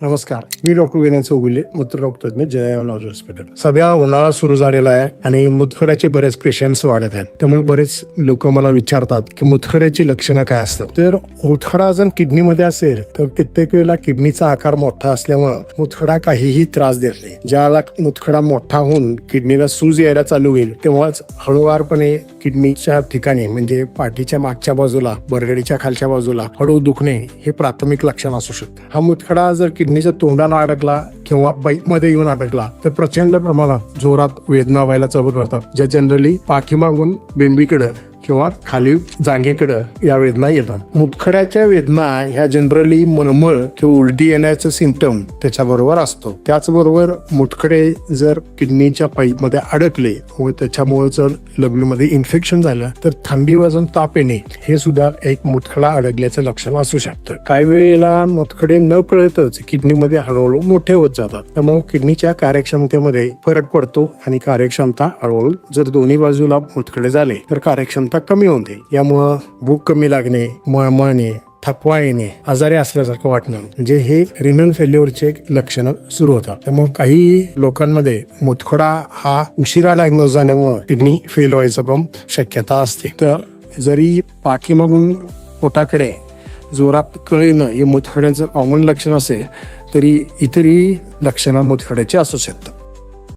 नमस्कार, मी डॉक्टर विनय चौगुले, मूत्ररोग तज्ञ, जयानॉज हॉस्पिटल. सध्या उन्हाळा सुरू झालेला आहे आणि मुतखड्याचे बरेच पेशंट्स वाढत आहेत. त्यामुळे बरेच लोक मला विचारतात की मुतखड्याची लक्षणं काय असतात. तर मुतखडा जर किडनीमध्ये असेल तर कित्येक वेळेला किडनीचा आकार मोठा असल्यामुळे मुतखडा काहीही त्रास देत नाही. ज्याला मुतखडा मोठा होऊन किडनीला सूज यायला चालू होईल तेव्हाच हळूवारपणे किडनीच्या ठिकाणी म्हणजे पाठीच्या मागच्या बाजूला, बरगडीच्या खालच्या बाजूला हळू दुखणे हे प्राथमिक लक्षण असू शकतं. हा मुतखडा जर किडनीच्या तोंडाला अडकला किंवा पाईपमध्ये येऊन अडकला तर प्रचंड प्रमाणात जोरात वेदना व्हायला चालू करतात, ज्या जनरली पाठीमागून बेंबीकडे किंवा खाली जांघेकडे या वेदना येतात. मुतखड्याच्या वेदना ह्या जनरली मळमळ किंवा उलटी येण्याचं सिम्पटम त्याच्याबरोबर असतो. त्याचबरोबर मुतखडे जर किडनीच्या पाईपमध्ये अडकले व त्याच्यामुळे जर लघवीमध्ये इन्फेक्शन झालं तर थंडी वाजून ताप येणे हे सुद्धा एक मुतखडा अडकल्याचं लक्षण असू शकतं. काही वेळेला मुतखडे न कळतच किडनीमध्ये हळूहळू मोठे होत जातात. त्यामुळे किडनीच्या कार्यक्षमतेमध्ये फरक पडतो आणि कार्यक्षमता हळूहळू जर दोन्ही बाजूला मुतखडे झाले तर कार्यक्षमता कमी होते. यामुळं भूक कमी लागणे, मळमळणे, थकवा येणे, आजारी असल्यासारखं वाटणं म्हणजे हे रिनल फेल्युअरचे लक्षणं सुरू होतात. त्यामुळे काही लोकांमध्ये मुतखडा हा उशिरा डायग्नोज झाल्यामुळे किडनी फेल व्हायचं पण शक्यता असते. तर जरी पाठीमागून पोटाकडे जोरात कळणं हे मुतखड्याचं कॉमन लक्षण असेल तरी इतरही लक्षणं मुतखड्याची असू शकतात.